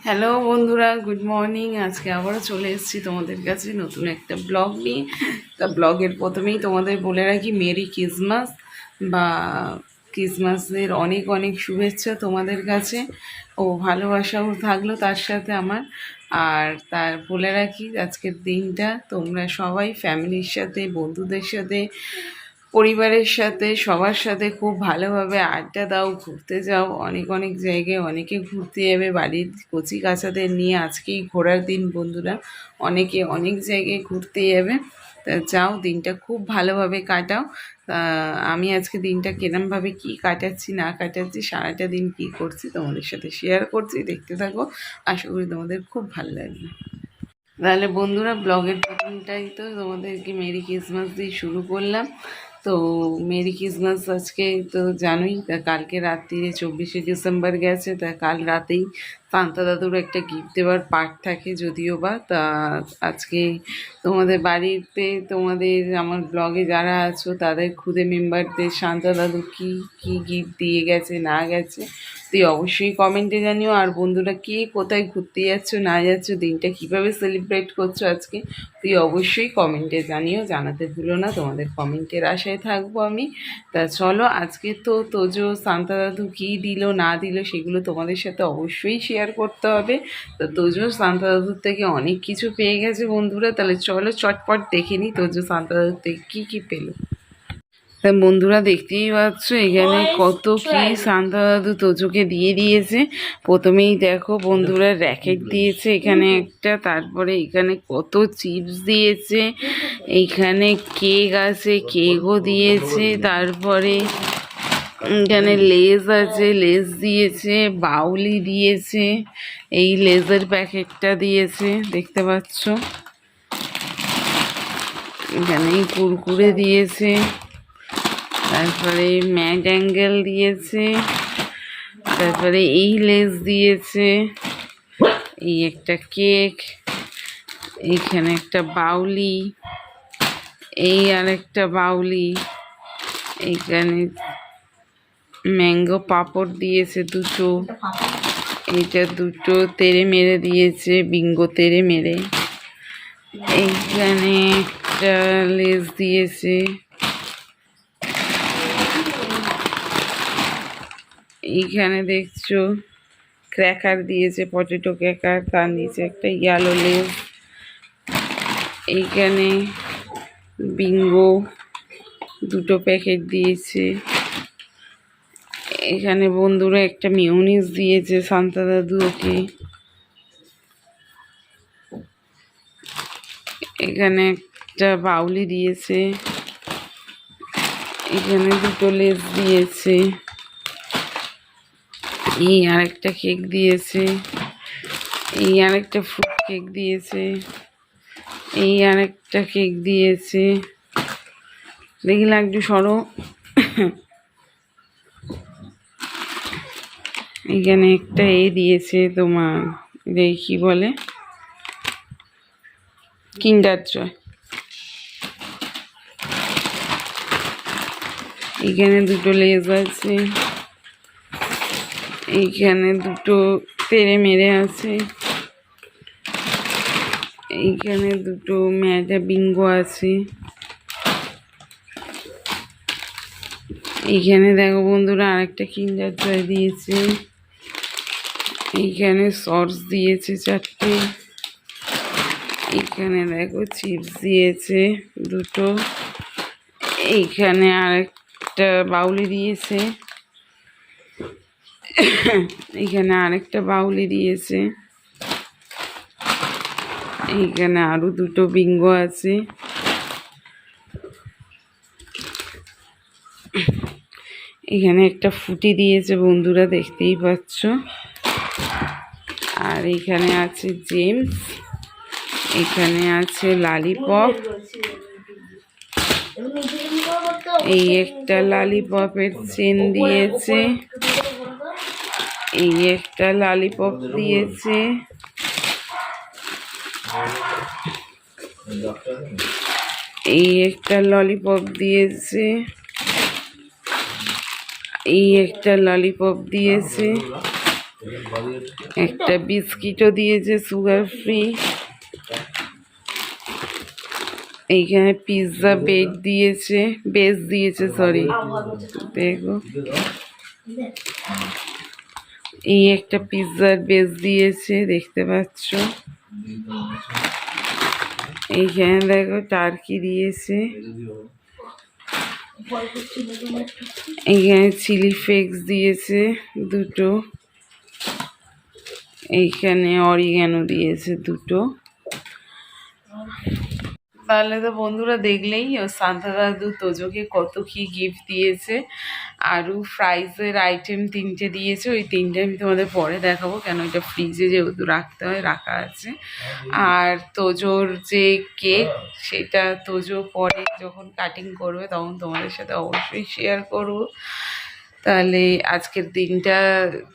Hello বন্ধুরা, good morning. আজকে আবারও চলে এসেছি তোমাদের কাছে নতুন একটা ব্লগ নিয়ে। তা ব্লগের প্রথমেই তোমাদের বলে রাখি মেরি ক্রিসমাস বা ক্রিসমাসের অনেক অনেক শুভেচ্ছা তোমাদের কাছে ও ভালোবাসাও থাকলো তার সাথে আমার। আর তার বলে রাখি আজকের দিনটা তোমরা সবাই ফ্যামিলির সাথে, বন্ধুদের সাথে, পরিবারের সাথে, সবার সাথে খুব ভালোভাবে আড্ডা দাও, ঘুরতে যাও। অনেক অনেক জায়গায় অনেকে ঘুরতে যাবে বাড়ির কচি কাচাদের নিয়ে। আজকেই ঘোরার দিন বন্ধুরা, অনেকে অনেক জায়গায় ঘুরতে যাবে। তা যাও, দিনটা খুব ভালোভাবে কাটাও। তা আমি আজকে দিনটা কেরমভাবে কী কাটাচ্ছি না কাটাচ্ছি, সারাটা দিন কী করছি তোমাদের সাথে শেয়ার করছি, দেখতে থাকো। আশা করি তোমাদের খুব ভালো লাগবে। তাহলে বন্ধুরা, ব্লগের প্রথমটাই তো তোমাদেরকে মেরি ক্রিসমাস দিয়ে শুরু করলাম। তো মেরি ক্রিসমাস আজকে তো জানোই, তা কালকে রাত্রিরে 24শে ডিসেম্বর গেছে। তা কাল রাতেই সান্তা দাদুর একটা গিফট দেওয়ার পার্ট থাকে যদিও বা। তা আজকে তোমাদের বাড়িতে, তোমাদের আমার ব্লগে যারা আছো তাদের খুদে মেম্বারদের সান্তা দাদু কী কী গিফট দিয়ে গেছে না গেছে তুই অবশ্যই কমেন্টে জানিও। আর বন্ধুরা, কে কোথায় ঘুরতে যাচ্ছ না যাচ্ছ, দিনটা কিভাবে সেলিব্রেট করছো আজকে, তুই অবশ্যই কমেন্টে জানিও, জানাতে ভুলো না। তোমাদের কমেন্টের আশায় থাকবো আমি। তা চলো, আজকে তো তোজো সান্তা দাদু কী দিল না দিল সেগুলো তোমাদের সাথে অবশ্যই শেয়ার করতে হবে। তো তোজো সান্তা দাদুর থেকে অনেক কিছু পেয়ে গেছে বন্ধুরা। তাহলে চলো চটপট দেখে নিই তোজো সান্তা দাদুর থেকে কী কী পেলো। তা বন্ধুরা, দেখতেই পাচ্ছ এখানে কত কি সান্তা দাদু তোজোকে দিয়ে দিয়েছে। প্রথমেই দেখো বন্ধুরা, র্যাকেট দিয়েছে এখানে একটা, তারপরে এখানে কত চিপস দিয়েছে, এইখানে কেক আছে, কেকও দিয়েছে, তারপরে এখানে লেজ আছে, লেজ দিয়েছে, বাউলি দিয়েছে, এই লেজের প্যাকেটটা দিয়েছে দেখতে পাচ্ছ, এখানে কুরকুরে দিয়েছে, তারপরে ম্যাড অ্যাঙ্গেল দিয়েছে, তারপরে এই লেস দিয়েছে, এই একটা কেক, এইখানে একটা বাউলি, এই আর একটা বাউলি, এইখানে ম্যাঙ্গো পাঁপড় দিয়েছে দুটো, এইটা দুটো তেড়ে মেরে দিয়েছে, বিঙ্গো তেড়ে মেরে, এইখানে একটা লেস দিয়েছে, এইখানে দেখছো ক্র্যাকার দিয়েছে, পটেটো ক্র্যাকার, তার নিচে একটা ইয়েলো লেস, এইখানে বিঙ্গো দুটো প্যাকেট দিয়েছে, এখানে বন্ধুরা একটা মিউনিস দিয়েছে সান্তা দাদু ওকে, এখানে একটা বাউলি দিয়েছে, এখানে দুটো লেস দিয়েছে, এই আরেকটা কেক দিয়েছে, এই আরেকটা ফ্রুট কেক দিয়েছে, এই আরেকটা কেক দিয়েছে, দেখলে একটু সরো, এখানে একটা দিয়েছে তোমার, এই কি বলে, কিন্ডার জয়, এখানে দুটো লেজ আছে, এইখানে দুটো তেড়ে মেরে আছে, এইখানে দুটো ম্যাডা বিঙ্গো আছে, এইখানে দেখো বন্ধুরা আরেকটা কিন্ডার জয় দিয়েছে, এইখানে সস দিয়েছে 4টে, এইখানে দেখো চিপস দিয়েছে দুটো, এইখানে আরেকটা বাউলি দিয়েছে, এইখানে আরেকটা বাউলি দিয়েছে, এইখানে আরো দুটো বিঙ্গো আছে, এখানে একটা ফুটি দিয়েছে বন্ধুরা দেখতেই পাচ্ছ, আর এখানে আছে জেমস, এখানে আছে লালিপপ, এই একটা লালিপপের চেন দিয়েছে, এই একটা লালিপপ দিয়েছে, এই একটা ললিপপ দিয়েছে, এই একটা ললিপপ দিয়েছে, একটা বিস্কিটও দিয়েছে সুগার ফ্রি। এইখানে পিৎজা বেস দিয়েছে সরি, দেখো এই একটা পিৎজার বেস দিয়েছে, দেখতে পাচ্ছ। এইখানে দেখো টার্কি দিয়েছে, এইখানে চিলি ফ্লেক্স দিয়েছে দুটো, এইখানে অরিগ্যানো দিয়েছে দুটো। তাহলে তো বন্ধুরা দেখলেই সান্তা দাদু তোজোকে কত কি গিফট দিয়েছে। আরও ফ্রাইজের আইটেম 3টে দিয়েছে, ওই 3টে আমি তোমাদের পরে দেখাবো, কেন এটা ফ্রিজে যেহেতু রাখতে হয় রাখা আছে। আর তোজোর যে কেক, সেটা তোজো পরে যখন কাটিং করবে তখন তোমাদের সাথে অবশ্যই শেয়ার করব। তাহলে আজকের দিনটা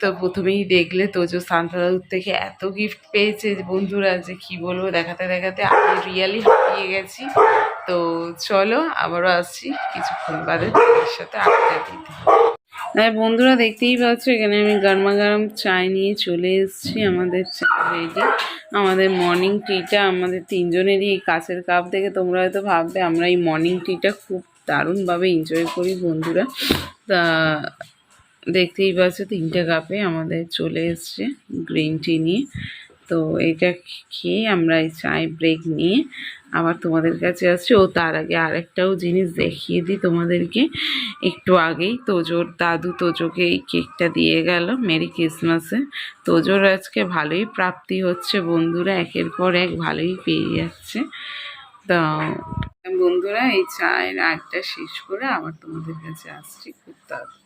তো প্রথমেই দেখলে তোজো সান্তা দাদুর থেকে এত গিফট পেয়েছে বন্ধুরা, যে কি বলবো, দেখাতে দেখাতে আমি রিয়েলি হাঁপিয়ে গেছি। তো চলো আবারও আসছি কিছুক্ষণ বাদে তোমাদের সাথে আড্ডা দিতে। হ্যাঁ বন্ধুরা, দেখতেই পাচ্ছ এখানে আমি গরমা গরম চায় নিয়ে চলে এসেছি। আমাদের চা রেডি, আমাদের মর্নিং টিটা আমাদের তিনজনেরই এই কাঁচের কাপ দেখে তোমরা হয়তো ভাববে আমরা এই মর্নিং টিটা খুব দারুণভাবে এনজয় করি বন্ধুরা। তা দেখতেই পাচ্ছ 3টে কাপে আমাদের চলে এসছে গ্রিন টি নিয়ে। তো এটা খেয়ে আমরা এই চায় ব্রেক নিয়ে আবার তোমাদের কাছে আসছি। ও তার আগে আরেকটাও জিনিস দেখিয়ে দিই তোমাদেরকে। একটু আগেই তোজোর দাদু তোজোকে এই কেকটা দিয়ে গেল মেরি ক্রিসমাসে। তোজোর আজকে ভালোই প্রাপ্তি হচ্ছে বন্ধুরা, একের পর এক ভালোই পেয়ে যাচ্ছে। তা বন্ধুরা এই চায়ের আড্ডা শেষ করে আবার তোমাদের কাছে আসছি খুব তাড়াতাড়ি।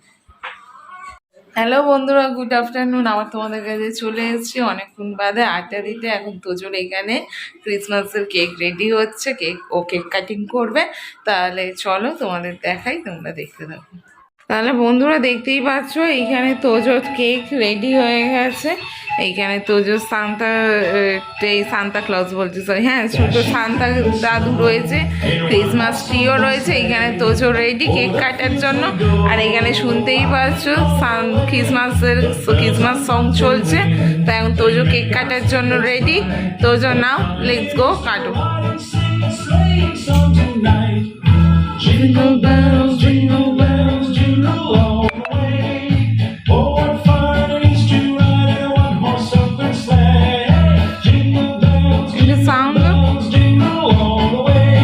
হ্যালো বন্ধুরা, গুড আফটারনুন। আবার তোমাদের কাছে চলে এসেছি অনেকক্ষণ বাদে আড্ডা দিতে। এখন তোজোর এখানে ক্রিসমাসের কেক রেডি হচ্ছে, কেক কাটিং করবে। তাহলে চলো তোমাদের দেখাই, তোমরা দেখতে থাকো। তাহলে বন্ধুরা দেখতেই পাচ্ছ এইখানে তোজোর কেক রেডি হয়ে গেছে। এইখানে তোজোর সান্তা ক্লজ বলছে সরি, হ্যাঁ ছোটো সান্তা দাদু রয়েছে, ক্রিসমাস ট্রিও রয়েছে। এইখানে তোজো রেডি কেক কাটার জন্য। আর এখানে শুনতেই পাচ্ছ ক্রিসমাস সং চলছে। তাই এখন তোজো কেক কাটার জন্য ready. Tojo now, let's go, কাটো। Jingle bells, jingle bells, jingle all the way. Oh, what fun it is to ride in a one-horse open sleigh. Jingle bells, jingle bells, jingle all the way.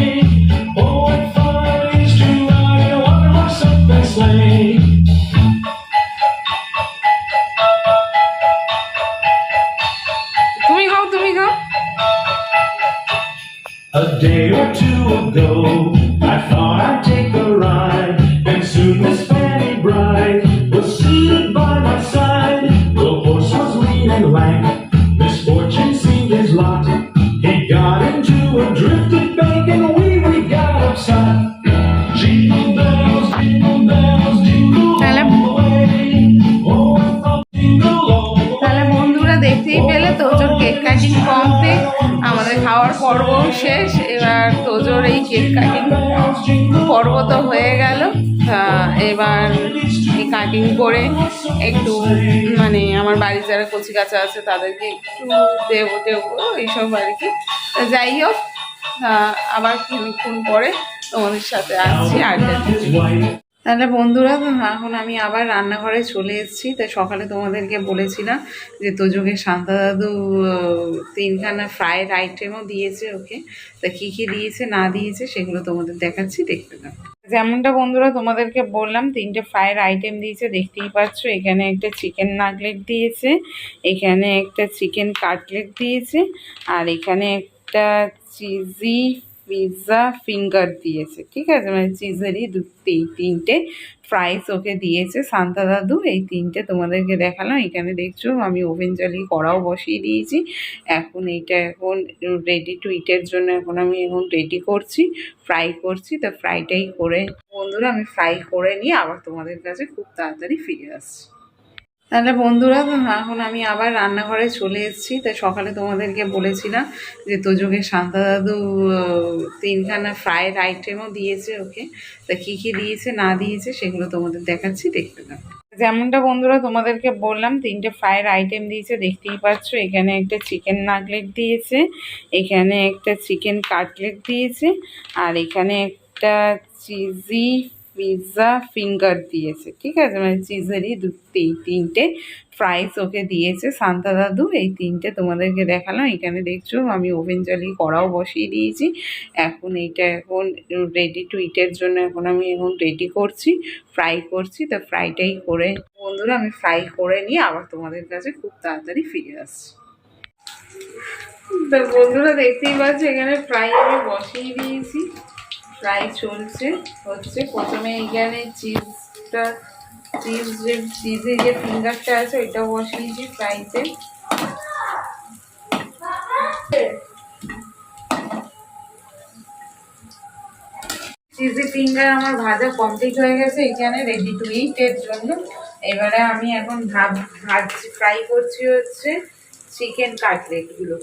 Oh, what fun it is to ride in a one-horse open sleigh. তুমি গাও। A day or two ago, I thought I'd take a ride, and soon Miss Fanny Bride was seated by my side. The horse was lean and lank, misfortune seemed his lot. He got into a drifted bank, and we got upset. Jingle bells, jingle bells, jingle all the way. Oh, I thought jingle all the way. তাহলে বন্ধুরা দেখতেই পেলে তোজোর cake cutting complete, আমাদের খাওয়ার পর্ব শেষ। এবার তোজোর এই কেক কাটিং পর্ব তো হয়ে গেল। এবার এই কাটিং করে একটু মানে আমার বাড়ির যারা কচি কাচা আছে তাদেরকে একটু দেবো এইসব আর কি। যাই হোক, আবার কিছুক্ষণ পরে তোমাদের সাথে আসছি আড্ডা। তাহলে বন্ধুরা এখন আমি আবার রান্নাঘরে চলে এসেছি। তাই সকালে তোমাদেরকে বলেছিলাম যে তোজোকে সান্তা দাদু 3খানা ফ্রাইড আইটেমও দিয়েছে ওকে। তা কী কী দিয়েছে না দিয়েছে সেগুলো তোমাদের দেখাচ্ছি, দেখতে দাও। যেমনটা বন্ধুরা তোমাদেরকে বললাম 3টে ফ্রাইড আইটেম দিয়েছে, দেখতেই পাচ্ছ। এখানে একটা চিকেন নাগলেট দিয়েছে, এখানে একটা চিকেন কাটলেট দিয়েছে, আর এখানে একটা চিজি পিৎজা ফিঙ্গার দিয়েছে। ঠিক আছে, মানে চিজেরই 3টে ফ্রাইস ওকে দিয়েছে সান্তা দাদু। এই 3টে তোমাদেরকে দেখালাম। এখানে দেখছো আমি ওভেন জ্বালিয়ে কড়াও বসিয়ে দিয়েছি। এখন এখন রেডি টু ইটের জন্য আমি রেডি করছি, ফ্রাই করছি। তা ফ্রাইটাই করে বন্ধুরা আমি ফ্রাই করে নিয়ে আবার তোমাদের কাছে খুব তাড়াতাড়ি ফিরে আসছি। তাহলে বন্ধুরা এখন আমি আবার রান্নাঘরে চলে এসেছি। তাই সকালে তোমাদেরকে বলেছিলাম যে তোজোকে সান্তা দাদু 3খানা ফ্রাইড আইটেমও দিয়েছে ওকে। তা কী কী দিয়েছে না দিয়েছে সেগুলো তোমাদের দেখাচ্ছি, দেখতে দাও। যেমনটা বন্ধুরা তোমাদেরকে বললাম, 3টে ফ্রাইড আইটেম দিয়েছে, দেখতেই পাচ্ছ। এখানে একটা চিকেন নাগলেট দিয়েছে, এখানে একটা চিকেন কাটলেট দিয়েছে, আর এখানে একটা চিজি পিৎজা ফিঙ্গার দিয়েছে। ঠিক আছে, মানে চিজেরই 3টে ফ্রাইস ওকে দিয়েছে শান্তা দাদু। এই 3টে তোমাদেরকে দেখালাম। এখানে দেখছো আমি ওভেন জ্বালিয়ে কড়াও বসিয়ে দিয়েছি। এখন এখন রেডি টু ইটের জন্য আমি এখন রেডি করছি, ফ্রাই করছি। তো ফ্রাইটাই করে বন্ধুরা আমি ফ্রাই করে নিয়ে আবার তোমাদের কাছে খুব তাড়াতাড়ি ফিরে আসছি। তো বন্ধুরা দেখতেই পাচ্ছ এখানে ফ্রাই আমি বসিয়ে দিয়েছি, ফ্রাই চলছে হচ্ছে। প্রথমে এখানে চিজের যে ফিঙ্গারটা আছে ওইটা বসিয়েছি ফ্রাইতে। চিজি ফিঙ্গার আমার ভাজা কমপ্লিট হয়ে গেছে, এখানে রেডি টু ইট এর জন্য। এবারে আমি এখন ফ্রাই করছি হচ্ছে চিকেন কাটলেটগুলো।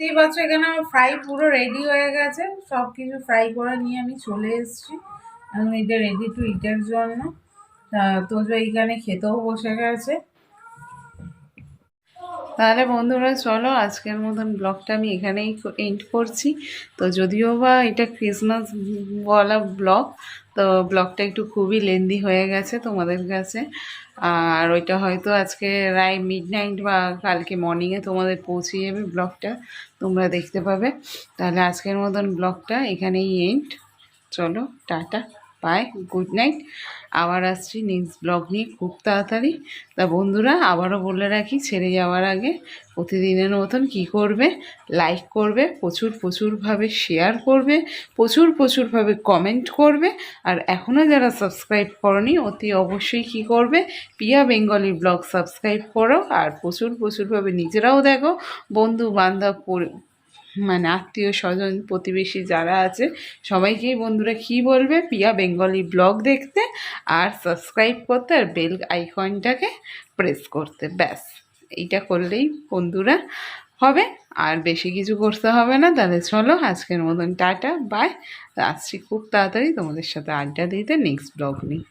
দেখতেই পাচ্ছ এখানে আমার ফ্রাই পুরো রেডি হয়ে গেছে, সব কিছু ফ্রাই করে নিয়ে আমি চলে এসেছি। এখন এটা রেডি টু ইটের জন্য। তো এইখানে খেতেও বসে গেছে। তাহলে বন্ধুরা চলো আজকের মতন ব্লগটা আমি এখানেই এন্ড করছি। তো যদিও বা এটা ক্রিসমাস বলা ব্লগ, তো ব্লগটা একটু খুবই লেন্দি হয়ে গেছে তোমাদের কাছে। আর ওইটা হয়তো আজকে রায় মিডনাইট বা কালকে মর্নিংয়ে তোমাদের পৌঁছে যাবে ব্লগটা, তোমরা দেখতে পাবে। তাহলে আজকের মতন ব্লগটা এখানেই এন্ড। চলো টাটা, বাই, গুড নাইট। আবার আসছি নেক্সট ব্লগ নিয়ে খুব তাড়াতাড়ি। তা বন্ধুরা আবারও বলে রাখি, ছেড়ে যাওয়ার আগে প্রতিদিনের মতন কি করবে, লাইক করবে, প্রচুরভাবে শেয়ার করবে, প্রচুরভাবে কমেন্ট করবে। আর এখনও যারা সাবস্ক্রাইব করনি অতি অবশ্যই কি করবে, পিয়া বেঙ্গলি ব্লগ সাবস্ক্রাইব করো। আর প্রচুরভাবে নিজেরাও দেখো, বন্ধু বান্ধব মানে আত্মীয় স্বজন প্রতিবেশী যারা আছে সবাইকেই বন্ধুরা কি বলবে, পিয়া বেঙ্গলি ব্লগ দেখতে আর সাবস্ক্রাইব করতে আর বেল আইকনটাকে প্রেস করতে। ব্যাস এইটা করলেই বন্ধুরা হবে, আর বেশি কিছু করতে হবে না। তাহলে চলো আজকের মতন টাটা, বাই। আসছি খুব তাড়াতাড়ি তোমাদের সাথে আড্ডা দিতে নেক্সট ব্লগ নিয়ে।